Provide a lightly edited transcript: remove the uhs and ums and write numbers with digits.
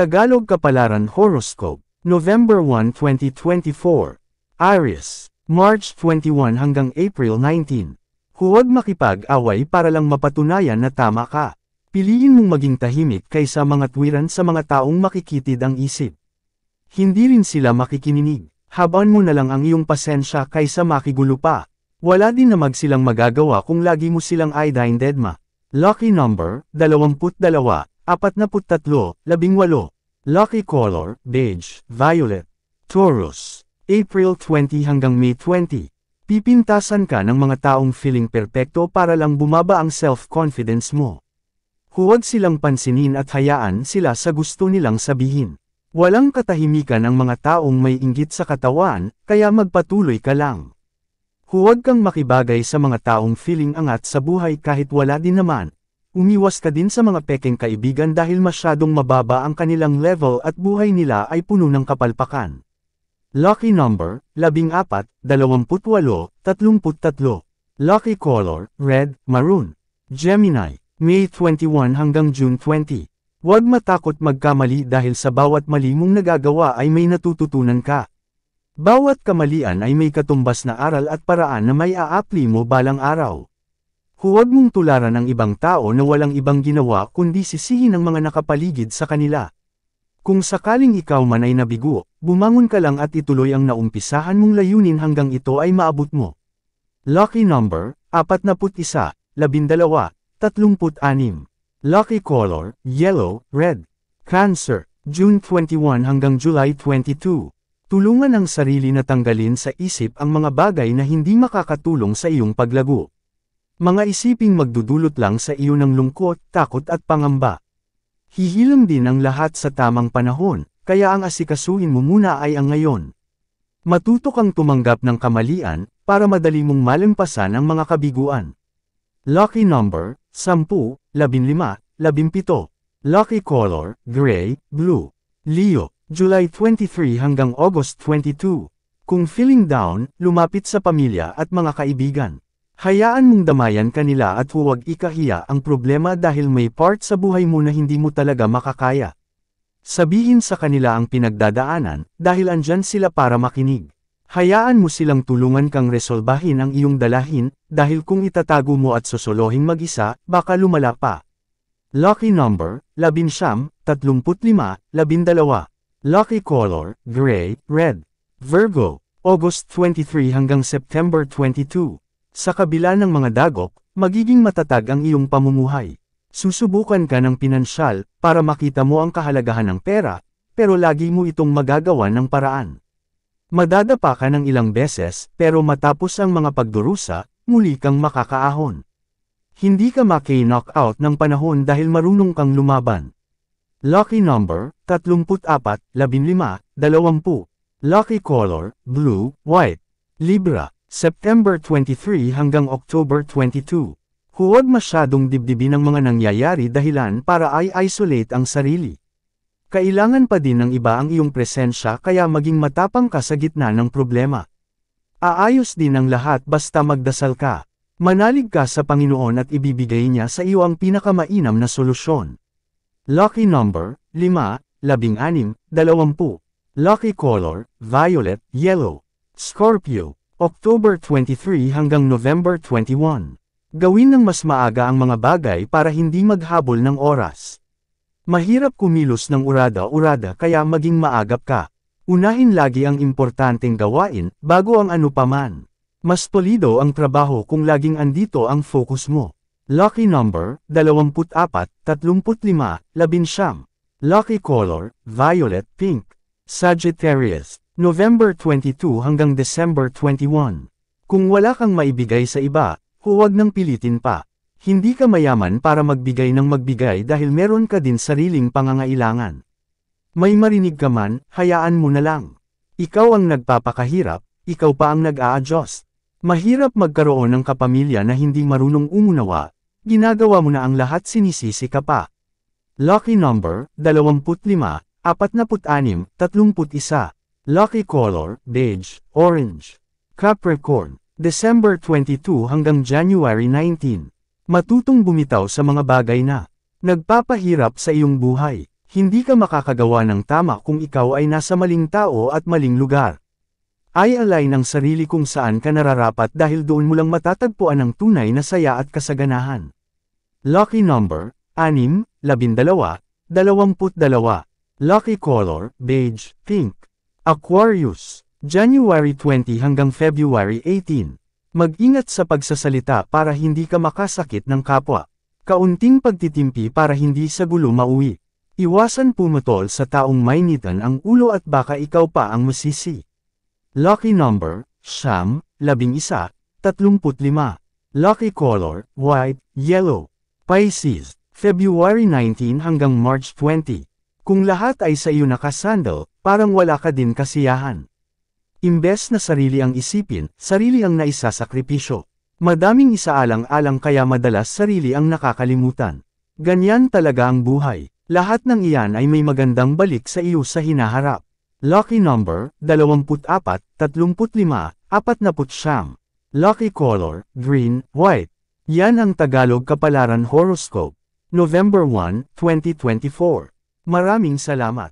Tagalog Kapalaran Horoscope, November 1, 2024. Aries, March 21 hanggang April 19. Huwag makipag-away para lang mapatunayan na tama ka. Piliin mong maging tahimik kaysa mga tuwiran sa mga taong makikitid ang isip. Hindi rin sila makikininig. Habaan mo na lang ang iyong pasensya kaysa makigulo pa. Wala din namang silang magagawa kung lagi mo silang idine-dedma. Lucky number, 22, 43, 18. Lucky color, beige, violet. Taurus, April 20 hanggang May 20. Pipintasan ka ng mga taong feeling perpekto para lang bumaba ang self-confidence mo. Huwag silang pansinin at hayaan sila sa gusto nilang sabihin. Walang katahimikan ang mga taong may inggit sa katawan, kaya magpatuloy ka lang. Huwag kang makibagay sa mga taong feeling angat sa buhay kahit wala din naman. Umiwas ka din sa mga pekeng kaibigan dahil masyadong mababa ang kanilang level at buhay nila ay puno ng kapalpakan. Lucky number, 14, 28, 33. Lucky color, red, maroon. Gemini, May 21 hanggang June 20. Huwag matakot magkamali dahil sa bawat mali mong nagagawa ay may natututunan ka. Bawat kamalian ay may katumbas na aral at paraan na may aapli mo balang araw. Huwag mong tularan ang ibang tao na walang ibang ginawa kundi sisihin ang mga nakapaligid sa kanila. Kung sakaling ikaw man ay nabigo, bumangon ka lang at ituloy ang naumpisahan mong layunin hanggang ito ay maabot mo. Lucky number, 41, 12, 36. Lucky color, yellow, red. Cancer, June 21 hanggang July 22. Tulungan ang sarili na tanggalin sa isip ang mga bagay na hindi makakatulong sa iyong paglago. Mga isiping magdudulot lang sa iyo ng lungkot, takot at pangamba. Hihilam din ang lahat sa tamang panahon, kaya ang asikasuhin mo muna ay ang ngayon. Matuto kang tumanggap ng kamalian, para madali mong malampasan ang mga kabiguan. Lucky number, 10, 15, 17. Lucky color, gray, blue. Leo, July 23 hanggang August 22. Kung feeling down, lumapit sa pamilya at mga kaibigan. Hayaan mong damayan kanila at huwag ikahiya ang problema dahil may part sa buhay mo na hindi mo talaga makakaya. Sabihin sa kanila ang pinagdadaanan, dahil andyan sila para makinig. Hayaan mo silang tulungan kang resolbahin ang iyong dalahin, dahil kung itatago mo at sosolohin mag-isa, baka lumala pa. Lucky number, 11, 35, 12. Lucky color, gray, red. Virgo, August 23 hanggang September 22. Sa kabila ng mga dagok, magiging matatag ang iyong pamumuhay. Susubukan ka ng pinansyal, para makita mo ang kahalagahan ng pera, pero lagi mo itong magagawa ng paraan. Madadapa ka ng ilang beses, pero matapos ang mga pagdurusa, muli kang makakaahon. Hindi ka maki-knockout ng panahon dahil marunong kang lumaban. Lucky number, 34, 15, 20. Lucky color, blue, white. Libra, September 23 hanggang October 22. Huwag masyadong dibdibin ang mga nangyayari dahilan para i-isolate ang sarili. Kailangan pa din ng iba ang iyong presensya kaya maging matapang ka sa gitna ng problema. Aayos din ang lahat basta magdasal ka. Manalig ka sa Panginoon at ibibigay niya sa iyo ang pinakamainam na solusyon. Lucky number, 5, 16, 20. Lucky color, violet, yellow. Scorpio, October 23 hanggang November 21. Gawin ng mas maaga ang mga bagay para hindi maghabol ng oras. Mahirap kumilos ng urada-urada kaya maging maagap ka. Unahin lagi ang importanteng gawain, bago ang ano paman. Mas polido ang trabaho kung laging andito ang focus mo. Lucky number, 24, 35, 11. Lucky color, violet, pink. Sagittarius, November 22 hanggang December 21. Kung wala kang maibigay sa iba, huwag nang pilitin pa. Hindi ka mayaman para magbigay ng magbigay dahil meron ka din sariling pangangailangan. May marinig ka man, hayaan mo na lang. Ikaw ang nagpapakahirap, ikaw pa ang nag-a-adjust. Mahirap magkaroon ng kapamilya na hindi marunong umunawa, ginagawa mo na ang lahat sinisisi ka pa. Lucky number, 25, 46, 31. Lucky color, beige, orange. Capricorn, December 22 hanggang January 19. Matutong bumitaw sa mga bagay na nagpapahirap sa iyong buhay. Hindi ka makakagawa ng tama kung ikaw ay nasa maling tao at maling lugar. I-align ang sarili kung saan ka nararapat dahil doon mo lang matatagpuan ang tunay na saya at kasaganahan. Lucky number, 6, 12, 22. Lucky color, beige, pink. Aquarius, January 20 hanggang February 18. Mag-ingat sa pagsasalita para hindi ka makasakit ng kapwa. Kaunting pagtitimpi para hindi sa gulo mauwi. Iwasan pumutol sa taong mainitan ang ulo at baka ikaw pa ang masisi. Lucky number, 9, 11, 35. Lucky color, white, yellow. Pisces, February 19 hanggang March 20. Kung lahat ay sa iyo nakasandal, parang wala ka din kasiyahan. Imbes na sarili ang isipin, sarili ang naisasakripisyo. Madaming isaalang-alang kaya madalas sarili ang nakakalimutan. Ganyan talaga ang buhay. Lahat ng iyan ay may magandang balik sa iyo sa hinaharap. Lucky number, 24, 35, 49. Lucky color, green, white. Yan ang Tagalog Kapalaran Horoscope. November 1, 2024. Maraming salamat.